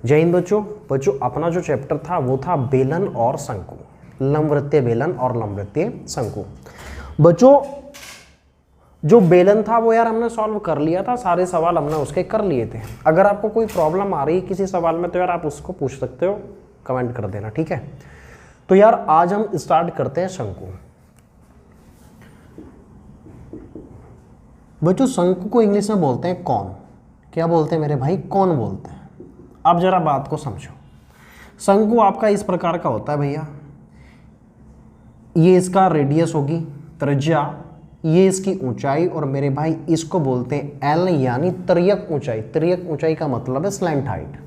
जय हिंद बच्चों अपना जो चैप्टर था वो था बेलन और शंकु, लंबवृत्तीय बेलन और लंबवृत्तीय शंकु। बच्चों जो बेलन था वो यार हमने सॉल्व कर लिया था, सारे सवाल हमने उसके कर लिए थे। अगर आपको कोई प्रॉब्लम आ रही है किसी सवाल में तो यार आप उसको पूछ सकते हो, कमेंट कर देना, ठीक है। तो यार आज हम स्टार्ट करते हैं शंकु। बच्चों शंकु को इंग्लिश में बोलते हैं कौन। क्या बोलते हैं मेरे भाई? कौन बोलते हैं। अब जरा बात को समझो। शंकु आपका इस प्रकार का होता है भैया, ये इसका रेडियस होगी, त्रिज्या, ये इसकी ऊंचाई, और मेरे भाई इसको बोलते हैं एल यानी तिर्यक ऊंचाई। तिर्यक ऊंचाई का मतलब है स्लैंट हाइट।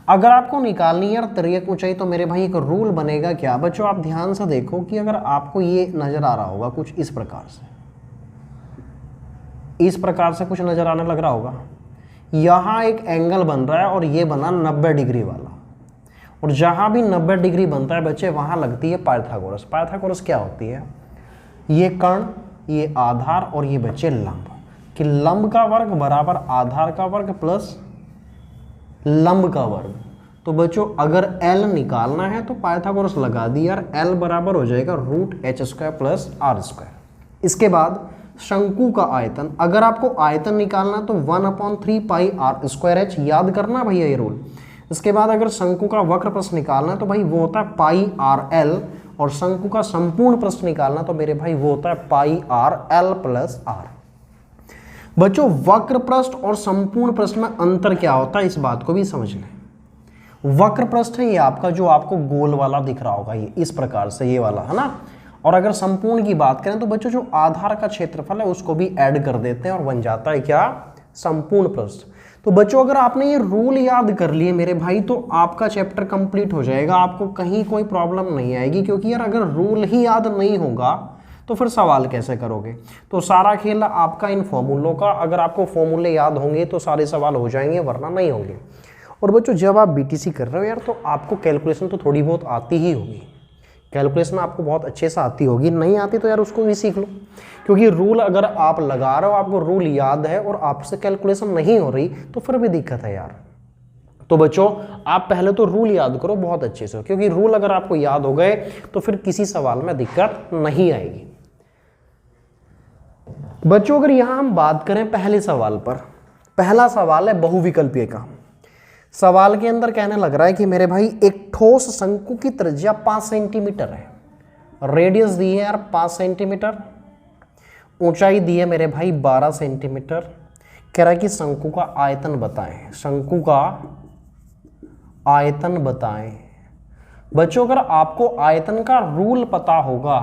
अगर आपको निकालनी है यार तिर्यक ऊंचाई तो मेरे भाई एक रूल बनेगा क्या बच्चों, आप ध्यान से देखो कि अगर आपको ये नजर आ रहा होगा कुछ इस प्रकार से, इस प्रकार से कुछ नजर आने लग रहा होगा, यहां एक एंगल बन रहा है और ये बना 90 डिग्री वाला, और जहां भी 90 डिग्री बनता है बच्चे वहां लगती है पाइथागोरस। पाइथागोरस क्या होती है? ये कर्ण, ये आधार और ये बच्चे लंब, कि लंब का वर्ग बराबर आधार का वर्ग प्लस लंब का वर्ग। तो बच्चों अगर L निकालना है तो पाइथागोरस लगा दी यार, L बराबर हो जाएगा √h² प्लस r²। इसके बाद शंकु का आयतन, अगर आपको आयतन निकालना तो 1/3 पाई r²h, याद करना भैया ये रूल। इसके बाद अगर शंकु का वक्र प्रस्थ निकालना तो भाई वो होता है पाई rl, और शंकु का संपूर्ण प्रस्थ निकालना तो मेरे भाई वो होता है पाई rl प्लस r। बच्चों वक्र प्रस्थ और संपूर्ण प्रस्थ में अंतर क्या होता है इस बात को भी समझ लें। वक्र प्रस्थ है ये आपका जो आपको गोल वाला दिख रहा होगा, ये इस प्रकार से ये वाला है ना। और अगर संपूर्ण की बात करें तो बच्चों जो आधार का क्षेत्रफल है उसको भी ऐड कर देते हैं और बन जाता है क्या? संपूर्ण पृष्ठ। तो बच्चों अगर आपने ये रूल याद कर लिए मेरे भाई तो आपका चैप्टर कंप्लीट हो जाएगा, आपको कहीं कोई प्रॉब्लम नहीं आएगी। क्योंकि यार अगर रूल ही याद नहीं होगा तो फिर सवाल कैसे करोगे। तो सारा खेल आपका इन फॉर्मूलों का, अगर आपको फॉर्मूले याद होंगे तो सारे सवाल हो जाएंगे, वरना नहीं होंगे। और बच्चों जब आप बीटीसी कर रहे हो यार तो आपको कैलकुलेशन तो थोड़ी बहुत आती ही होगी, कैलकुलेशन आपको बहुत अच्छे से आती होगी। नहीं आती तो यार उसको भी सीख लो, क्योंकि रूल अगर आप लगा रहे हो, आपको रूल याद है और आपसे कैलकुलेशन नहीं हो रही तो फिर भी दिक्कत है यार। तो बच्चों आप पहले तो रूल याद करो बहुत अच्छे से, क्योंकि रूल अगर आपको याद हो गए तो फिर किसी सवाल में दिक्कत नहीं आएगी। बच्चों अगर यहां हम बात करें पहले सवाल पर, पहला सवाल है बहुविकल्पीय का। सवाल के अंदर कहने लग रहा है कि मेरे भाई एक ठोस शंकु की त्रिज्या 5 सेंटीमीटर है, रेडियस दी है यार 5 सेंटीमीटर, ऊंचाई दी है मेरे भाई 12 सेंटीमीटर। कह रहा है कि शंकु का आयतन बताएं, शंकु का आयतन बताएं। बच्चों अगर आपको आयतन का रूल पता होगा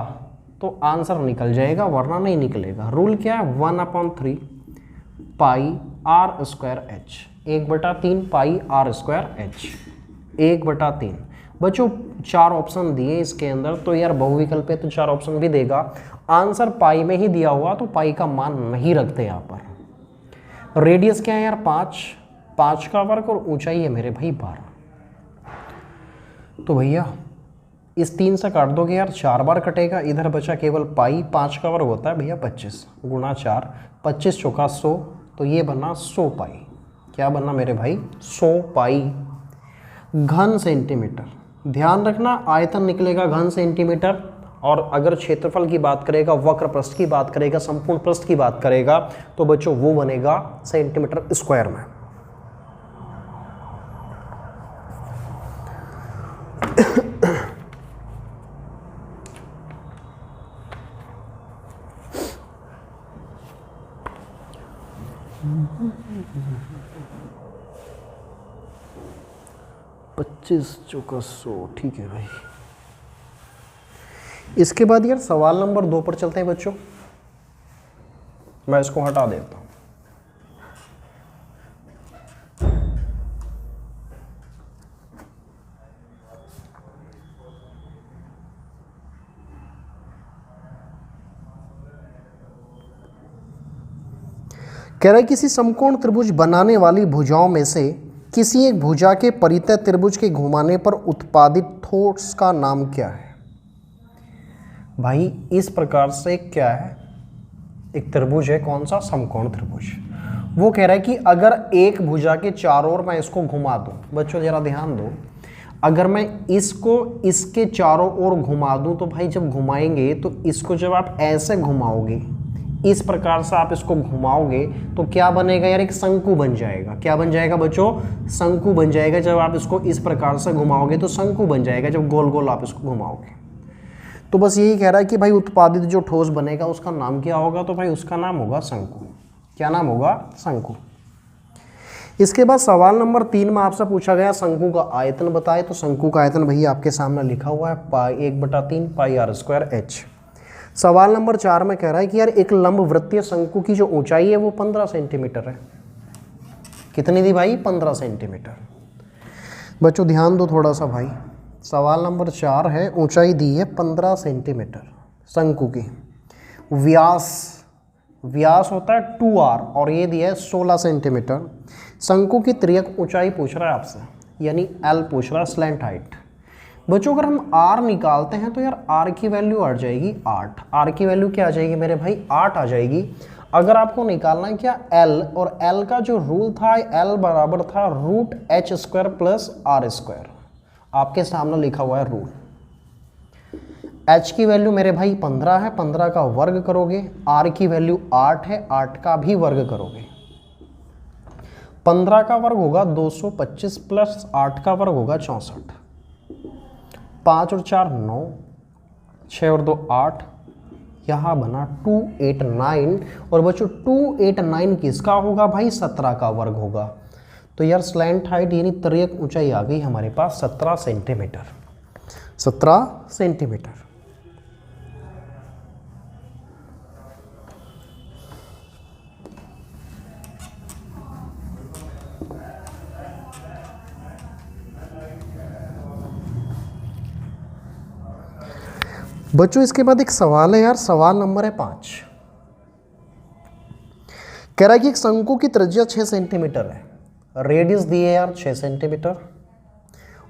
तो आंसर निकल जाएगा, वरना नहीं निकलेगा। रूल क्या है? 1/3 पाई r²h, 1/3 पाई r²h, 1/3। बच्चों 4 ऑप्शन दिए इसके अंदर, तो यार बहुविकल्प है तो 4 ऑप्शन भी देगा। आंसर पाई में ही दिया हुआ तो पाई का मान नहीं रखते यहाँ पर। रेडियस क्या है यार? 5 का वर्ग, और ऊंचाई है मेरे भाई 12। तो भैया इस 3 से काट दोगे यार 4 बार कटेगा, इधर बचा केवल पाई। 5 का वर्ग होता है भैया 25 गुणा 4, 25 चौका 100, तो ये बना 100 पाई। क्या बना मेरे भाई? 100 पाई घन सेंटीमीटर। ध्यान रखना आयतन निकलेगा घन सेंटीमीटर, और अगर क्षेत्रफल की बात करेगा, वक्र प्रस्थ की बात करेगा, संपूर्ण प्रस्थ की बात करेगा तो बच्चों वो बनेगा सेंटीमीटर स्क्वायर में। पच्चीस चौका 100, ठीक है भाई। इसके बाद यार सवाल नंबर 2 पर चलते हैं बच्चों। मैं इसको हटा देता हूं। कह रहा है किसी समकोण त्रिभुज बनाने वाली भुजाओं में से किसी एक भुजा के परितः त्रिभुज के घुमाने पर उत्पादित ठोस का नाम क्या है? भाई इस प्रकार से क्या है, एक त्रिभुज है, कौन सा? समकोण त्रिभुज, वो कह रहा है कि अगर एक भुजा के चारों ओर मैं इसको घुमा दूं, बच्चों जरा ध्यान दो, अगर मैं इसको इसके चारों ओर घुमा दूं तो भाई जब घुमाएंगे तो इसको जब आप ऐसे घुमाओगे, इस प्रकार से आप इसको घुमाओगे तो क्या बनेगा यार, एक शंकु बन जाएगा। क्या बन जाएगा बच्चों, शंकु बन जाएगा। जब आप इसको इस प्रकार से घुमाओगे तो शंकु बन जाएगा, जब गोल गोल आप इसको घुमाओगे। तो बस यही कह रहा है कि भाई उत्पादित जो ठोस बनेगा उसका नाम क्या होगा, तो भाई उसका नाम होगा शंकु। क्या नाम होगा, शंकु। इसके बाद सवाल नंबर 3 में आपसे पूछा गया शंकु का आयतन बताए। तो शंकु का आयतन भैया आपके सामने लिखा हुआ है पाई 1/3 पाई r² h। सवाल नंबर 4 में कह रहा है कि यार एक लंब वृत्तीय शंकु की जो ऊंचाई है वो 15 सेंटीमीटर है। कितनी दी भाई, 15 सेंटीमीटर। बच्चों ध्यान दो थोड़ा सा भाई, सवाल नंबर 4 है, ऊंचाई दी है 15 सेंटीमीटर शंकु की। व्यास होता है 2r और ये दिया है 16 सेंटीमीटर। शंकु की तिर्यक ऊंचाई पूछ रहा है आपसे, यानी L पूछ रहा है, स्लैंट हाइट। बच्चों अगर हम R निकालते हैं तो यार R की वैल्यू आ जाएगी 8। R की वैल्यू क्या आ जाएगी मेरे भाई, 8 आ जाएगी। अगर आपको निकालना है क्या L, और L का जो रूल था, L बराबर था √h² + r²। आपके सामने लिखा हुआ है रूल। h की वैल्यू मेरे भाई 15 है, 15 का वर्ग करोगे। r की वैल्यू 8 है, 8 का भी वर्ग करोगे। 15 का वर्ग होगा 225 प्लस 8 का वर्ग होगा 64। 5 और 4 9, 6 और 2 8, यहाँ बना 289। और बच्चों 289 किसका होगा भाई, 17 का वर्ग होगा। तो यार स्लैंट हाइट यानी तिर्यक ऊंचाई आ गई हमारे पास 17 सेंटीमीटर। 17 सेंटीमीटर। बच्चों इसके बाद एक सवाल है यार, सवाल नंबर है 5। कह रहा है कि एक शंकु की त्रिज्या 6 सेंटीमीटर है, रेडियस दी है यार 6 सेंटीमीटर,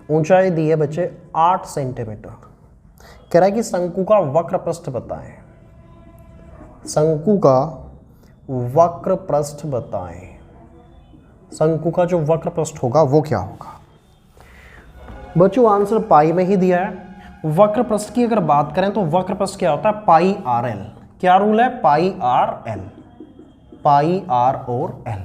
ऊंचाई दी है बच्चे 8 सेंटीमीटर। कह रहा है कि शंकु का वक्र पृष्ठ बताएं। शंकु का वक्र पृष्ठ बताएं। शंकु का जो वक्र पृष्ठ होगा वो क्या होगा। बच्चों आंसर पाई में ही दिया है। वक्र पृष्ठ की अगर बात करें तो वक्र पृष्ठ क्या होता है, पाई आर एल। क्या रूल है, पाई आर एल, पाई आर और एल।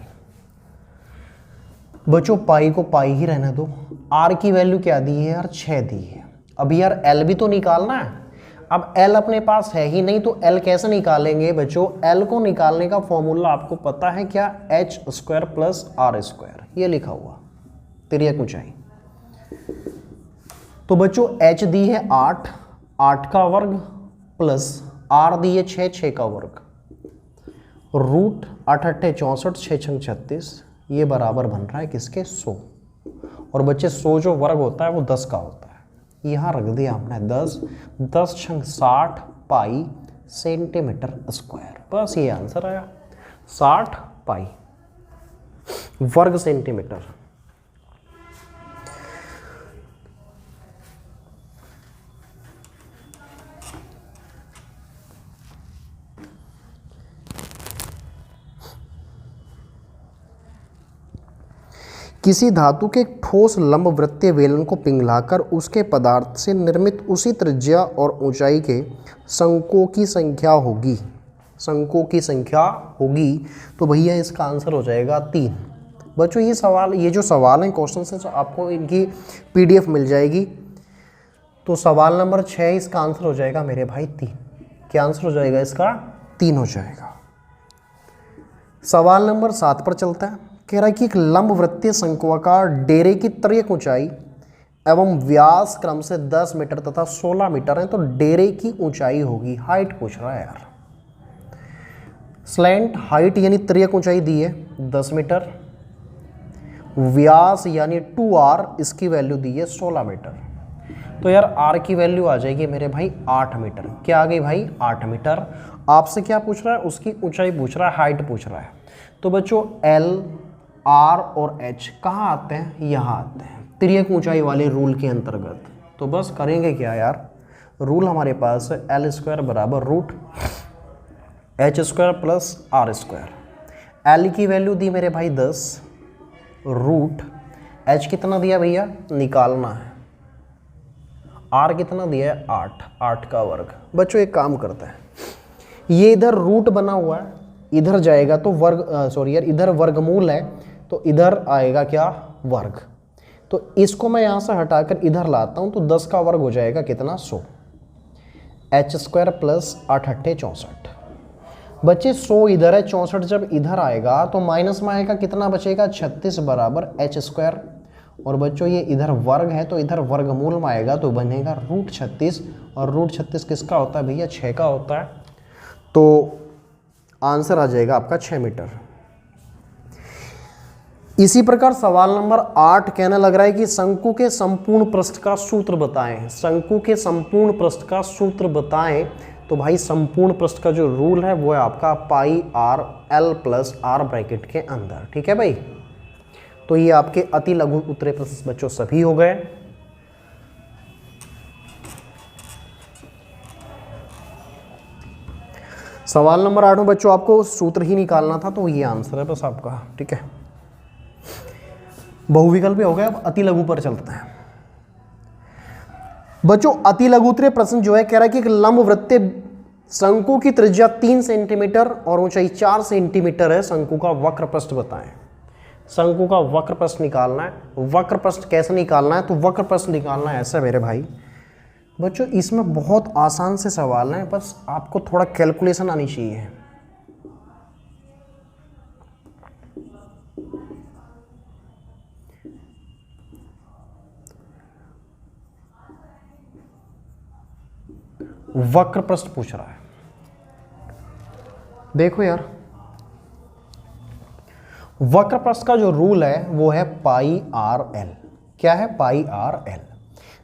बच्चों पाई को पाई ही रहने दो। आर की वैल्यू क्या दी है यार, 6 दी है। अब यार एल भी तो निकालना है। अब एल अपने पास है ही नहीं तो एल कैसे निकालेंगे बच्चों, एल को निकालने का फॉर्मूला आपको पता है क्या, h² + r²। ये लिखा हुआ तिर्यक ऊंचाई। तो बच्चों h दी है 8, 8 का वर्ग प्लस r दी है 6, 6 का वर्ग, रूट 8 8 64, 6 6 36, ये बराबर बन रहा है किसके, 100। और बच्चे 100 जो वर्ग होता है वो 10 का होता है, यहाँ रख दिया हमने 10, 10 × 60 पाई सेंटीमीटर स्क्वायर। बस ये आंसर आया, 60 पाई वर्ग सेंटीमीटर। किसी धातु के ठोस लंब वृत्तीय बेलन को पिघलाकर उसके पदार्थ से निर्मित उसी त्रिज्या और ऊंचाई के शंकुओं की संख्या होगी, शंकुओं की संख्या होगी। तो भैया इसका आंसर हो जाएगा 3। बच्चों ये सवाल, ये जो सवाल हैं क्वेश्चन से, तो आपको इनकी PDF मिल जाएगी। तो सवाल नंबर 6 इसका आंसर हो जाएगा मेरे भाई 3। क्या आंसर हो जाएगा इसका, 3 हो जाएगा। सवाल नंबर 7 पर चलता है। कह रहा है कि एक लंब वृत्तीय शंक्वाकार डेरे की तिर्यक ऊंचाई एवं व्यास क्रम से 10 मीटर तथा 16 मीटर है, तो डेरे की ऊंचाई होगी, हाइट पूछ रहा है यार। स्लैंट हाइट यानी तिर्यक ऊंचाई दी है 10 मीटर, व्यास यानी 2r, इसकी वैल्यू दी है 16 मीटर। तो यार r की वैल्यू आ जाएगी मेरे भाई 8 मीटर। क्या आ गई भाई, 8 मीटर। आपसे क्या पूछ रहा है, उसकी ऊंचाई पूछ रहा है, हाइट पूछ रहा है। तो बच्चों L, R और H कहाँ आते हैं, यहाँ आते हैं तिर्यक ऊंचाई वाले रूल के अंतर्गत। तो बस करेंगे क्या यार, रूल हमारे पास है L² = √h² + r²। एल की वैल्यू दी मेरे भाई 10, रूट एच कितना दिया भैया, निकालना है, आर कितना दिया है 8, 8 का वर्ग। बच्चों एक काम करते हैं, ये इधर रूट बना हुआ है, इधर जाएगा तो वर्ग, सॉरी यार, इधर वर्गमूल है तो इधर आएगा क्या, वर्ग। तो इसको मैं यहाँ से हटाकर इधर लाता हूँ तो 10 का वर्ग हो जाएगा कितना, 100। H square plus 8 अट्ठे 64। बच्चे 100 इधर है, 64 जब इधर आएगा तो माइनस में आएगा कितना बचेगा, 36 बराबर एच स्क्वायर। और बच्चों ये इधर वर्ग है तो इधर वर्गमूल में आएगा तो बनेगा रूट 36, और रूट 36 किसका होता है भैया, 6 का होता है। तो आंसर आ जाएगा आपका 6 मीटर। इसी प्रकार सवाल नंबर 8 कहने लग रहा है कि शंकु के संपूर्ण पृष्ठ का सूत्र बताएं। शंकु के संपूर्ण पृष्ठ का सूत्र बताएं। तो भाई संपूर्ण पृष्ठ का जो रूल है वो है आपका pi R L plus R bracket के अंदर। ठीक है भाई, तो ये आपके अति लघु उत्तरीय प्रश्न बच्चों सभी हो गए। सवाल नंबर 8 में बच्चों आपको सूत्र ही निकालना था, तो ये आंसर है बस आपका। ठीक है, बहुविकल्पी हो गया। अब अति लघु पर चलते हैं बच्चों। अति लघु उत्तरीय प्रश्न जो है कह रहा है कि एक लंबवृत्तीय शंकु की त्रिज्या 3 सेंटीमीटर और ऊंचाई 4 सेंटीमीटर है, शंकु का वक्र पृष्ठ बताएं। शंकु का वक्र पृष्ठ निकालना है। वक्र पृष्ठ कैसे निकालना है, तो वक्र पृष्ठ निकालना है ऐसा मेरे भाई। बच्चों इसमें बहुत आसान से सवाल है, बस आपको थोड़ा कैलकुलेशन आनी चाहिए। वक्र पृष्ठ पूछ रहा है, देखो यार वक्र पृष्ठ का जो रूल है वो है पाई आर एल। क्या है, पाई आर एल।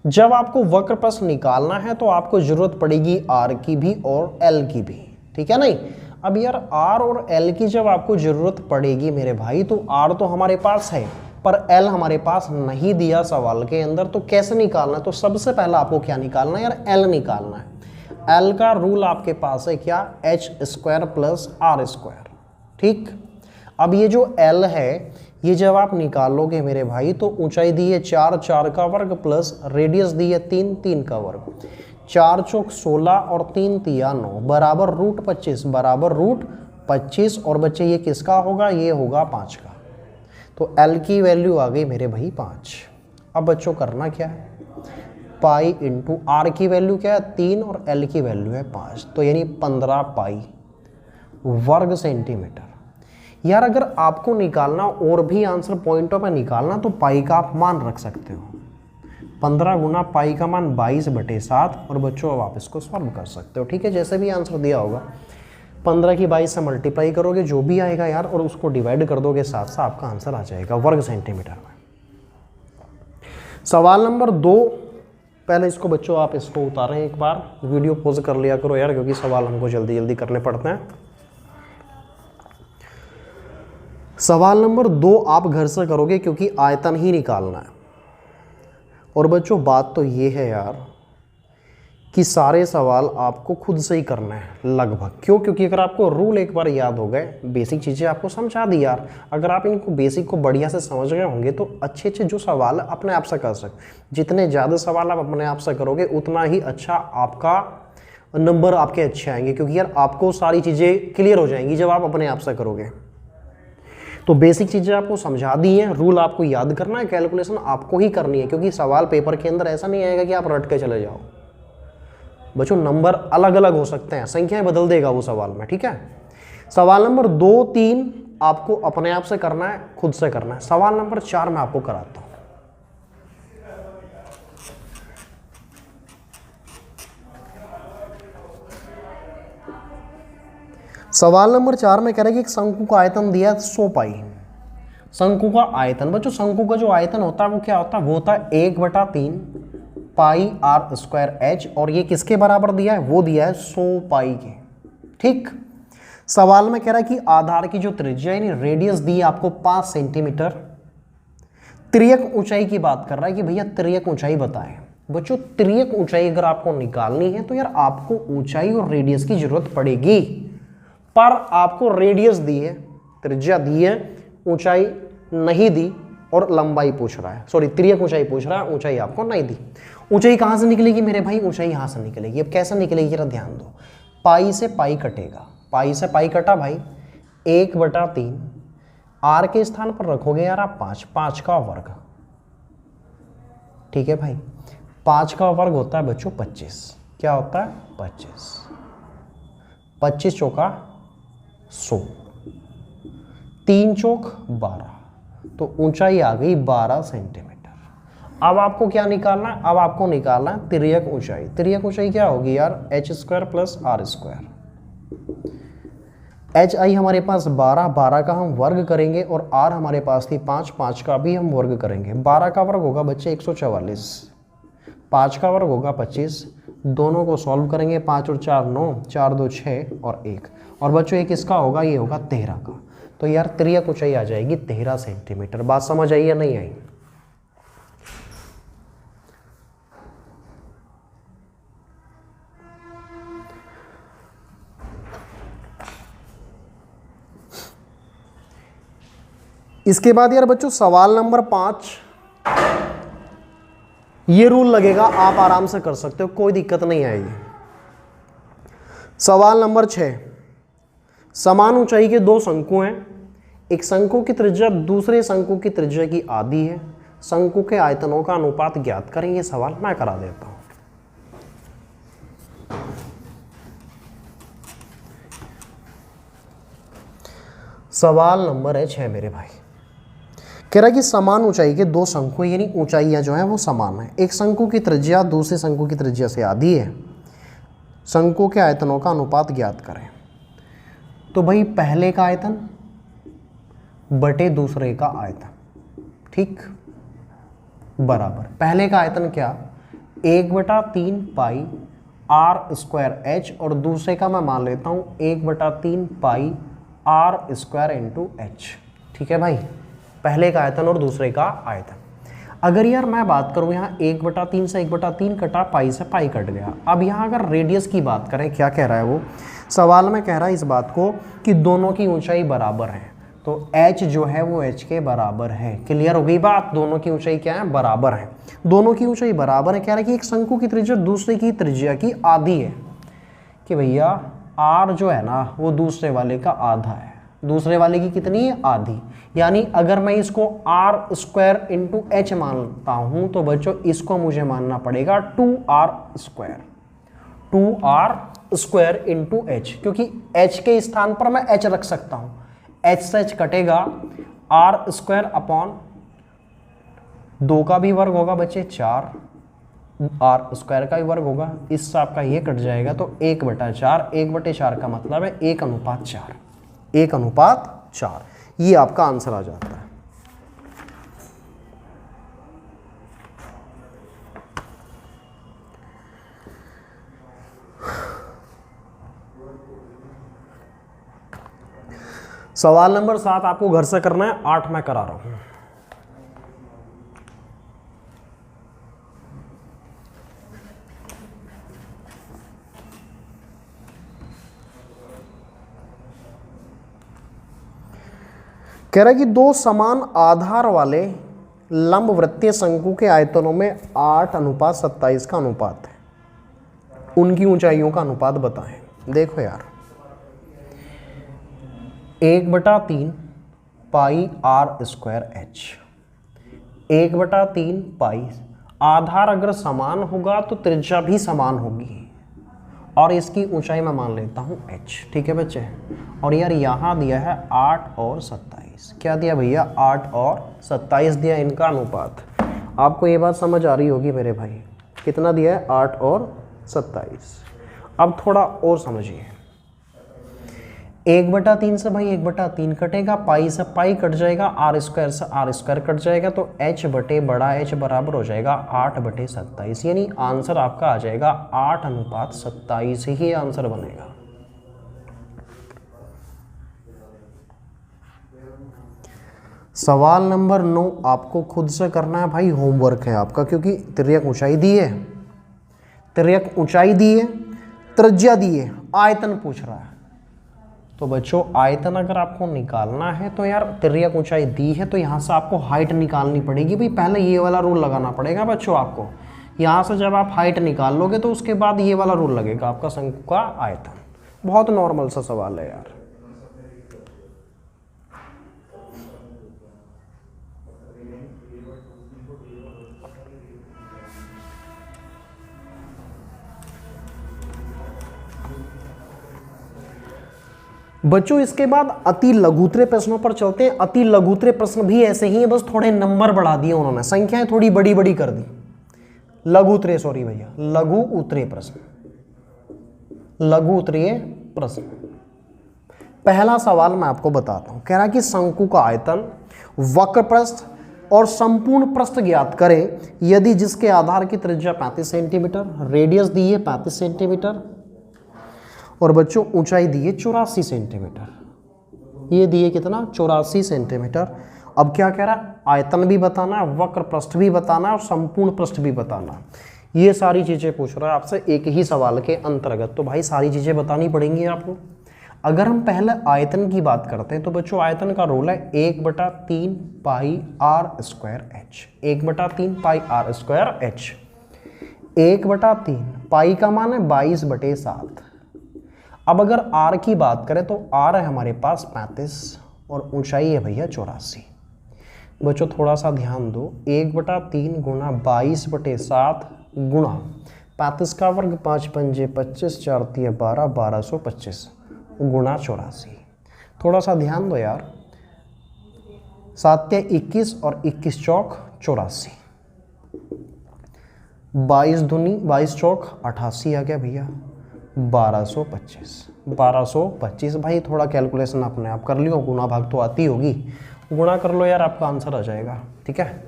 जब आपको वक्र पृष्ठ निकालना है तो आपको जरूरत पड़ेगी आर की भी और एल की भी। ठीक है नहीं, अब यार आर और एल की जब आपको जरूरत पड़ेगी मेरे भाई, तो आर तो हमारे पास है पर एल हमारे पास नहीं दिया सवाल के अंदर, तो कैसे निकालना है। तो सबसे पहला आपको क्या निकालना है यार, एल निकालना है। एल का रूल आपके पास है क्या, H square plus R square. ठीक, अब ये जो एल है ये जब आप निकालोगे मेरे भाई तो ऊंचाई दी है 4, 4 का वर्ग प्लस रेडियस दी है 3, 3 का वर्ग। 4 चौक 16 और 3 तिया 9 बराबर रूट 25, बराबर रूट 25। और बच्चे ये किसका होगा, ये होगा 5 का। तो एल की वैल्यू आ गई मेरे भाई 5। अब बच्चों करना क्या है, पाई इंटू आर की वैल्यू क्या है 3 और एल की वैल्यू है 5, तो यानी 15 पाई वर्ग सेंटीमीटर। यार अगर आपको निकालना और भी आंसर पॉइंटों पे निकालना तो पाई का आप मान रख सकते हो। 15 गुना पाई का मान 22/7। और बच्चों अब आप इसको सॉल्व कर सकते हो। ठीक है, जैसे भी आंसर दिया होगा 15 की 22 से मल्टीप्लाई करोगे जो भी आएगा यार, और उसको डिवाइड कर दोगे 7 से, आपका आंसर आ जाएगा वर्ग सेंटीमीटर में। सवाल नंबर 2, पहले इसको बच्चों आप इसको उतारें एक बार, वीडियो पॉज कर लिया करो यार, क्योंकि सवाल हमको जल्दी जल्दी करने पड़ते हैं। सवाल नंबर 2 आप घर से करोगे क्योंकि आयतन ही निकालना है। और बच्चों बात तो ये है यार कि सारे सवाल आपको खुद से ही करना है लगभग। क्यों, क्योंकि अगर आपको रूल एक बार याद हो गए, बेसिक चीज़ें आपको समझा दी यार, अगर आप इनको बेसिक को बढ़िया से समझ गए होंगे तो अच्छे अच्छे जो सवाल अपने आप से कर सकते। जितने ज़्यादा सवाल आप अपने आप से करोगे उतना ही अच्छा आपका नंबर आपके अच्छे आएंगे, क्योंकि यार आपको सारी चीज़ें क्लियर हो जाएंगी जब आप अपने आप से करोगे। तो बेसिक चीज़ें आपको समझा दी हैं, रूल आपको याद करना है, कैलकुलेशन आपको ही करनी है, क्योंकि सवाल पेपर के अंदर ऐसा नहीं आएगा कि आप रट के चले जाओ। बच्चों नंबर अलग अलग हो सकते हैं, संख्याएं बदल देगा वो सवाल में। ठीक है, सवाल नंबर 2, 3 आपको अपने आप से करना है, खुद से करना है। सवाल नंबर 4 मैं आपको कराता हूं। सवाल नंबर 4 में कह रहा है कि एक शंकु का आयतन दिया 100 पाई। शंकु का आयतन, बच्चों शंकु का जो आयतन होता है वो क्या होता है, वो होता है 1/3 पाई आर स्क्वायर एच, और ये किसके बराबर दिया है, वो दिया है 100 पाई के। ठीक, सवाल में कह रहा है कि आधार की जो त्रिज्या यानी रेडियस दी है आपको 5 सेंटीमीटर। त्रियक ऊंचाई की बात कर रहा है कि भैया त्रियक ऊंचाई बताएं। बच्चों त्रियक ऊंचाई अगर आपको निकालनी है तो यार आपको ऊंचाई और रेडियस की जरूरत पड़ेगी, पर आपको रेडियस दी है त्रिज्या दी है, ऊंचाई नहीं दी और लंबाई पूछ रहा है, सॉरी तिर्यक ऊंचाई पूछ रहा है, ऊंचाई आपको नहीं दी। ऊंचाई कहाँ से निकलेगी मेरे भाई? ऊंचाई यहाँ से निकलेगी। अब कैसे निकलेगी जरा ध्यान दो, पाई से पाई कटेगा, पाई से पाई कटा भाई 1/3, आर के स्थान पर रखोगे यार आप 5, 5 का वर्ग, ठीक है भाई। 5 का वर्ग होता है बच्चों 25, क्या होता है 25, 25 चौका 100, 3 चौक 12, तो ऊंचाई आ गई 12 सेंटीमीटर। अब आपको क्या निकालना है? अब आपको निकालना है तिर्यक ऊंचाई। तिर्यक ऊंचाई क्या होगी यार? h² plus r²। H I हमारे पास 12, 12 का हम वर्ग करेंगे और r हमारे पास थी 5, 5 का भी हम वर्ग करेंगे। 12 का वर्ग होगा बच्चे 144, 5 का वर्ग होगा 25, दोनों को सॉल्व करेंगे, 5 और 4 9, 4 2 6 और 1, और बच्चों एक इसका होगा, ये होगा 13 का। तो यार तिर्यक ऊंचाई आ जाएगी 13 सेंटीमीटर। बात समझ आई या नहीं आई? इसके बाद यार बच्चों सवाल नंबर 5, ये रूल लगेगा, आप आराम से कर सकते हो, कोई दिक्कत नहीं आएगी। सवाल नंबर 6, समान ऊंचाई के दो शंकु हैं, एक शंकु की त्रिज्या दूसरे शंकु की त्रिज्या की आधी है, शंकु के आयतनों का अनुपात ज्ञात करें। ये सवाल मैं करा देता हूं। सवाल नंबर है 6 मेरे भाई, कह रहा है कि समान ऊंचाई के दो शंकु, यानी ऊंचाइयां जो हैं वो समान है, एक शंकु की त्रिज्या दूसरे शंकु की त्रिज्या से आधी है, शंकु के आयतनों का अनुपात ज्ञात करें। तो भाई पहले का आयतन बटे दूसरे का आयतन, ठीक, बराबर पहले का आयतन क्या 1/3 पाई r² h, और दूसरे का मैं मान लेता हूं 1/3 पाई r² इंटू h, ठीक है भाई, पहले का आयतन और दूसरे का आयतन। अगर यार मैं बात करूं यहाँ 1/3 से 1/3 कटा, पाई से पाई कट गया। अब यहाँ अगर रेडियस की बात करें, क्या कह रहा है वो सवाल में, कह रहा है इस बात को कि दोनों की ऊंचाई बराबर है, तो h जो है वो h के बराबर है। क्लियर हो गई बात? दोनों की ऊंचाई क्या है? बराबर है, दोनों की ऊंचाई बराबर है। कह रहा है कि एक शंकु की त्रिज्या दूसरे की त्रिज्या की आधी है, कि भैया r जो है ना वो दूसरे वाले का आधा है, दूसरे वाले की कितनी है? आधी। यानी अगर मैं इसको r² इंटू h मानता हूं तो बच्चों इसको मुझे मानना पड़ेगा 2r², 2r² इंटू h, क्योंकि h के स्थान पर मैं h रख सकता हूं, h से h कटेगा, r² अपॉन 2 का भी वर्ग होगा बच्चे 4, r² का भी वर्ग होगा, इससे आपका ये कट जाएगा, तो 1/4, 1/4 का मतलब है 1:4, 1:4, ये आपका आंसर आ जाता है। सवाल नंबर 7 आपको घर से करना है, 8 मैं करा रहा हूं। कह रहा है कि दो समान आधार वाले लंबवृत्तीय शंकु के आयतनों में 8:27 का अनुपात है, उनकी ऊंचाइयों का अनुपात बताएं। देखो यार 1/3 पाई r² h, 1/3 पाई, आधार अगर समान होगा तो त्रिज्या भी समान होगी, और इसकी ऊंचाई मैं मान लेता हूं h, ठीक है बच्चे। और यार यहाँ दिया है 8 और 27, क्या दिया भैया? 8 और 27 दिया, इनका अनुपात। आपको ये बात समझ आ रही होगी मेरे भाई, कितना दिया है? 8 और 27। अब थोड़ा और समझिए, 1/3 से भाई 1/3 कटेगा, पाई से पाई कट जाएगा, r² से r² कट जाएगा, तो h बटे बड़ा h बराबर हो जाएगा 8/27, यानी आंसर आपका आ जाएगा 8:27 ही आंसर बनेगा। सवाल नंबर 9 आपको खुद से करना है भाई, होमवर्क है आपका, क्योंकि तिर्यक ऊंचाई दी है, तिर्यक ऊंचाई दी है, त्रिज्या दी है, आयतन पूछ रहा है, तो बच्चों आयतन अगर आपको निकालना है तो यार तिर्यक ऊंचाई दी है तो यहाँ से आपको हाइट निकालनी पड़ेगी। भाई पहले ये वाला रूल लगाना पड़ेगा बच्चों आपको। यहाँ से जब आप हाइट निकाल लोगे तो उसके बाद ये वाला रूल लगेगा आपका शंकु का आयतन। बहुत नॉर्मल सा सवाल है यार। बच्चों इसके बाद अति लघुतरे प्रश्नों पर चलते हैं। अति लघुतरे प्रश्न भी ऐसे ही है, बस थोड़े नंबर बढ़ा दिए उन्होंने, संख्याएं थोड़ी बड़ी बड़ी कर दी। लघुतरे सॉरी भैया, लघु उत्तरीय प्रश्न, लघु उत्तरीय प्रश्न। पहला सवाल मैं आपको बताता हूं, कह रहा है कि शंकु का आयतन, वक्र पृष्ठ और संपूर्ण पृष्ठ ज्ञात करें यदि जिसके आधार की त्रिज्या 35 सेंटीमीटर, रेडियस दी है 35 सेंटीमीटर और बच्चों ऊंचाई दी है 84 सेंटीमीटर। ये दिए कितना? 84 सेंटीमीटर। अब क्या कह रहा है? आयतन भी बताना है, वक्र पृष्ठ भी बताना है और संपूर्ण पृष्ठ भी बताना है। ये सारी चीजें पूछ रहा है आपसे एक ही सवाल के अंतर्गत, तो भाई सारी चीजें बतानी पड़ेंगी आपको। अगर हम पहले आयतन की बात करते हैं तो बच्चों आयतन का रूल है 1/3 pi R square H. 1/3 pi R square H. 1/3 pi का मान है 22/7। अब अगर r की बात करें तो r है हमारे पास 35 और ऊंचाई है भैया 84। बच्चों थोड़ा सा ध्यान दो, 1/3 गुणा 22/7 गुणा 35 का वर्ग 5 पंजे 25 4 तिया 12 1225 गुणा 84। थोड़ा सा ध्यान दो यार, 7 तिया 21 और 21 चौक 84, 22 दूनी 22 चौक 88 आ गया भैया 1225। भाई थोड़ा कैलकुलेशन अपने आप कर लियो, गुना भाग तो आती होगी, गुणा कर लो यार, आपका आंसर आ जाएगा। ठीक है,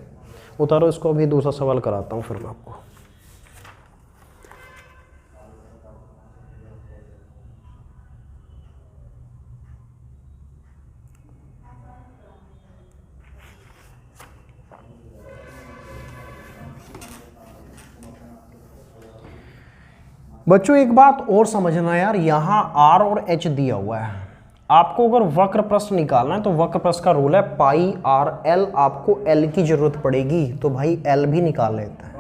उतारो इसको, अभी दूसरा सवाल कराता हूँ फिर मैं आपको। बच्चों एक बात और समझना यार, यहाँ R और H दिया हुआ है। आपको अगर वक्र पृष्ठ निकालना है तो वक्र पृष्ठ का रूल है पाई आर एल। आपको L की जरूरत पड़ेगी तो भाई L भी निकाल लेते हैं।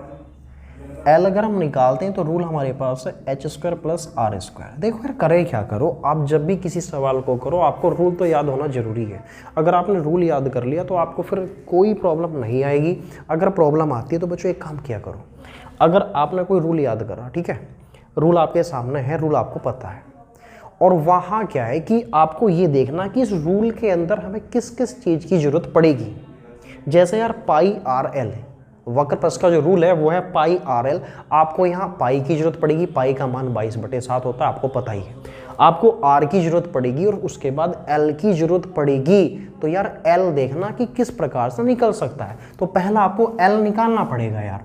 L अगर हम निकालते हैं तो रूल हमारे पास है h² + r²। देखो यार करे क्या करो, आप जब भी किसी सवाल को करो आपको रूल तो याद होना जरूरी है। अगर आपने रूल याद कर लिया तो आपको फिर कोई प्रॉब्लम नहीं आएगी। अगर प्रॉब्लम आती है तो बच्चों एक काम किया करो, अगर आपने कोई रूल याद करा, ठीक है, रूल आपके सामने है, रूल आपको पता है, और वहाँ क्या है कि आपको ये देखना कि इस रूल के अंदर हमें किस किस चीज़ की ज़रूरत पड़ेगी। जैसे यार पाई आर एल है, वक्र पृष्ठ का जो रूल है वो है पाई आर एल। आपको यहाँ पाई की जरूरत पड़ेगी, पाई का मान 22/7 होता है, आपको पता ही है। आपको आर की जरूरत पड़ेगी और उसके बाद एल की जरूरत पड़ेगी। तो यार एल देखना कि किस प्रकार से निकल सकता है। तो पहला आपको एल निकालना पड़ेगा यार।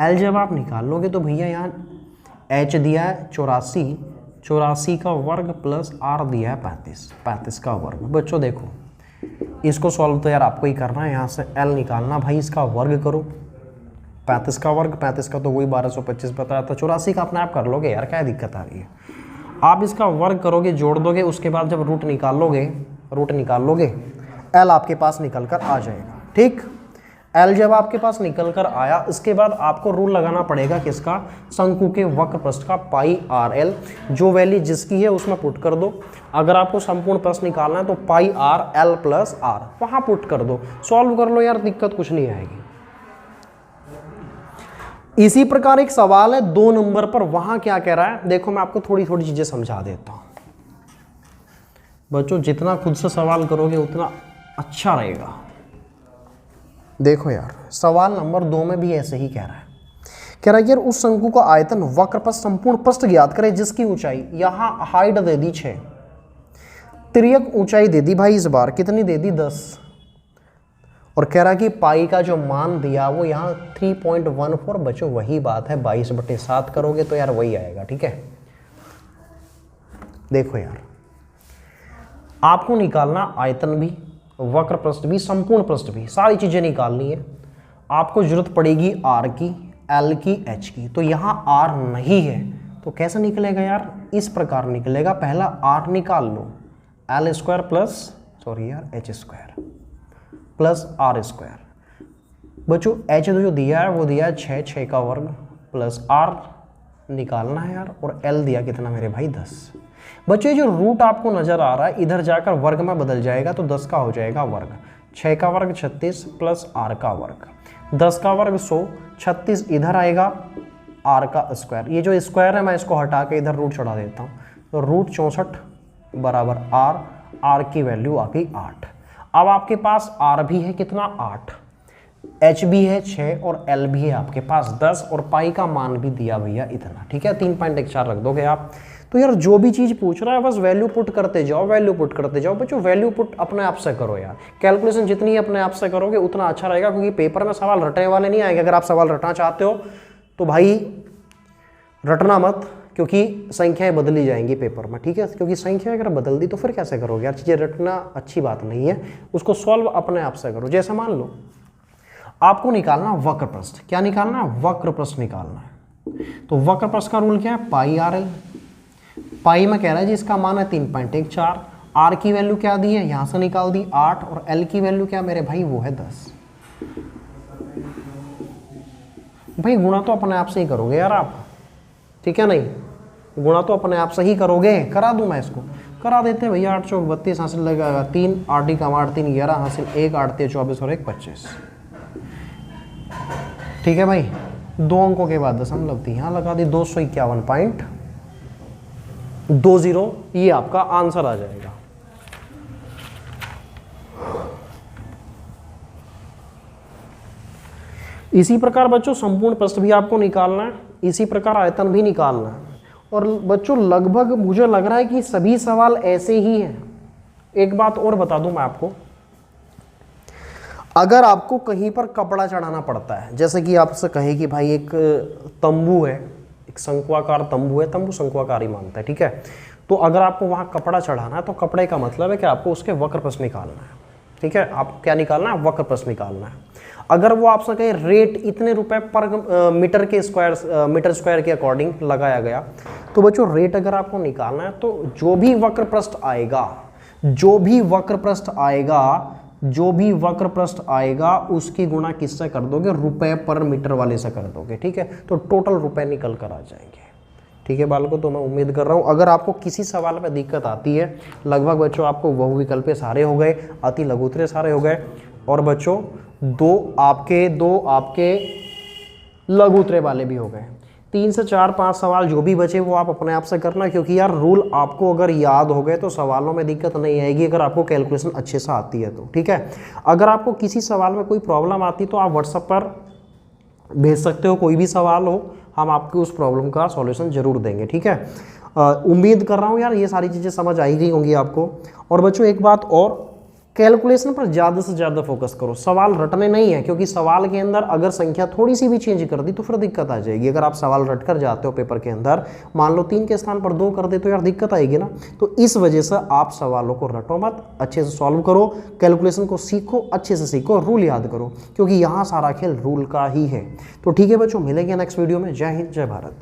एल जब आप निकाल लोगे तो भैया यहाँ h दिया है 84 का वर्ग प्लस r दिया है 35 का वर्ग। बच्चों देखो इसको सॉल्व तो यार आपको ही करना है। यहाँ से l निकालना, भाई इसका वर्ग करो, 35 का वर्ग, 35 का तो वही 1225 बताया था, 84 का अपने आप कर लोगे यार, क्या दिक्कत आ रही है। आप इसका वर्ग करोगे, जोड़ दोगे, उसके बाद जब रूट निकाल लोगे l आपके पास निकल कर आ जाएगा। ठीक, L जब आपके पास निकल कर आया, इसके बाद आपको रूल लगाना पड़ेगा किसका? शंकु के वक्र पृष्ठ का पाई आर एल। जो वैल्यू जिसकी है उसमें पुट कर दो। अगर आपको संपूर्ण पृष्ठ निकालना है तो पाई आर एल प्लस आर वहां पुट कर दो, सॉल्व कर लो यार, दिक्कत कुछ नहीं आएगी। इसी प्रकार एक सवाल है 2 नंबर पर, वहां क्या कह रहा है देखो, मैं आपको थोड़ी थोड़ी चीजें समझा देता हूं। बच्चों जितना खुद से सवाल करोगे उतना अच्छा रहेगा। देखो यार सवाल नंबर 2 में भी ऐसे ही कह रहा है यार उस शंकु का आयतन, वक्र पृष्ठ, संपूर्ण पृष्ठ ज्ञात करें जिसकी ऊंचाई, यहां हाइट दे दी 6, तिर्यक ऊंचाई दे दी भाई, इस बार कितनी दे दी 10, और कह रहा कि पाई का जो मान दिया वो यहाँ 3.14। बच्चों वही बात है, 22/7 करोगे तो यार वही आएगा। ठीक है, देखो यार आपको निकालना आयतन भी, वक्र पृष्ठ भी, संपूर्ण पृष्ठ भी, सारी चीजें निकालनी है। आपको जरूरत पड़ेगी आर की, एल की, एच की। तो यहाँ आर नहीं है तो कैसे निकलेगा यार? इस प्रकार निकलेगा, पहला आर निकाल लो, एल स्क्वायर प्लस सॉरी यार H square plus R square. बच्चों एच जो दिया है वो दिया है 6 का वर्ग प्लस आर निकालना है यार, और एल दिया कितना मेरे भाई 10। बच्चों जो रूट आपको नजर आ रहा है इधर जाकर वर्ग में बदल जाएगा तो 10 का हो जाएगा वर्ग, 6 का वर्ग 36 प्लस आर का वर्ग, 10 का वर्ग 100, 36 इधर आएगा आर का स्क्वायर। ये जो स्क्वायर है मैं इसको हटा के इधर रूट चढ़ा देता हूँ, तो रूट 64 बराबर आर की वैल्यू आ गई 8। अब आपके पास आर भी है कितना 8, एच भी है 6 और एल भी है आपके पास 10 और पाई का मान भी दिया भैया इतना। ठीक है 3.14 रख दोगे आप। तो यार जो भी चीज पूछ रहा है बस वैल्यू पुट करते जाओ, वैल्यू पुट करते जाओ। बच्चों वैल्यू पुट अपने आप से करो यार, कैलकुलेशन जितनी अपने आप से करोगे उतना अच्छा रहेगा, क्योंकि पेपर में सवाल रटने वाले नहीं आएंगे। अगर आप सवाल रटना चाहते हो तो भाई रटना मत, क्योंकि संख्याएं बदली जाएंगी पेपर में। ठीक है, क्योंकि संख्या अगर बदल दी तो फिर कैसे करोगे यार, चीजें रटना अच्छी बात नहीं है, उसको सॉल्व अपने आप से करो। जैसे मान लो आपको निकालना वक्र प्रस्थ, क्या निकालना है, वक्र प्रस्थ निकालना है। तो वक्र प्रस्थ का रूल क्या है, पाई आर एल। पाई में कह रहा है जी इसका मान है 3.14, आर की वैल्यू क्या दी है यहां से निकाल दी 8, और एल की वैल्यू क्या मेरे भाई वो है 10। भाई गुणा तो अपने आप से ही करोगे यार आप, ठीक है नहीं, गुणा तो अपने आप से ही करोगे। करा दूं मैं इसको, करा देते हैं भैया। 8 चौक 32 हासिल लगेगा 3, 8 का 8 3 11 हासिल 1 8 3 24 और 1 25। ठीक है भाई, 2 अंकों के बाद दशमलव थी यहाँ लगा दी 251.20, ये आपका आंसर आ जाएगा। इसी प्रकार बच्चों संपूर्ण प्रस्थ भी आपको निकालना है, इसी प्रकार आयतन भी निकालना है। और बच्चों लगभग मुझे लग रहा है कि सभी सवाल ऐसे ही हैं। एक बात और बता दूं मैं आपको, अगर आपको कहीं पर कपड़ा चढ़ाना पड़ता है, जैसे कि आपसे कहे कि भाई एक तंबू है, एक शंक्वाकार तंबू है, तंबू शंक्वाकार ही मानता है, ठीक है, तो अगर आपको वहां कपड़ा चढ़ाना है तो कपड़े का मतलब है कि आपको उसके वक्र प्रस्थ निकालना है। ठीक है, आपको क्या निकालना है, वक्र प्रस्थ निकालना है। अगर वो आपसे कहे रेट इतने रुपए पर मीटर के स्क्वायर मीटर स्क्वायर के अकॉर्डिंग लगाया गया, तो बच्चों रेट अगर आपको निकालना है तो जो भी वक्र प्रस्थ आएगा, जो भी वक्र प्रस्थ आएगा उसकी गुणा किससे कर दोगे, रुपए पर मीटर वाले से कर दोगे। ठीक है, तो टोटल रुपए निकल कर आ जाएंगे। ठीक है बालकों, तो मैं उम्मीद कर रहा हूं अगर आपको किसी सवाल में दिक्कत आती है, लगभग बच्चों आपको बहुविकल्पे सारे हो गए, अति लघुत्तरे सारे हो गए, और बच्चों दो आपके लघुत्तरे वाले भी हो गए। 3 से 4 5 सवाल जो भी बचे वो आप अपने आप से करना, क्योंकि यार रूल आपको अगर याद हो गए तो सवालों में दिक्कत नहीं आएगी, अगर आपको कैलकुलेशन अच्छे से आती है तो। ठीक है, अगर आपको किसी सवाल में कोई प्रॉब्लम आती तो आप व्हाट्सएप पर भेज सकते हो, कोई भी सवाल हो हम आपको उस प्रॉब्लम का सॉल्यूशन जरूर देंगे। ठीक है, उम्मीद कर रहा हूँ यार ये सारी चीज़ें समझ आई गई होंगी आपको। और बच्चों एक बात और, कैलकुलेशन पर ज़्यादा से ज़्यादा फोकस करो, सवाल रटने नहीं है, क्योंकि सवाल के अंदर अगर संख्या थोड़ी सी भी चेंज कर दी तो फिर दिक्कत आ जाएगी। अगर आप सवाल रट कर जाते हो पेपर के अंदर, मान लो 3 के स्थान पर 2 कर दे तो यार दिक्कत आएगी ना। तो इस वजह से आप सवालों को रटो मत, अच्छे से सॉल्व करो, कैलकुलेशन को सीखो, अच्छे से सीखो, रूल याद करो, क्योंकि यहाँ सारा खेल रूल का ही है। तो ठीक है बच्चों, मिलेंगे नेक्स्ट वीडियो में। जय हिंद, जय भारत।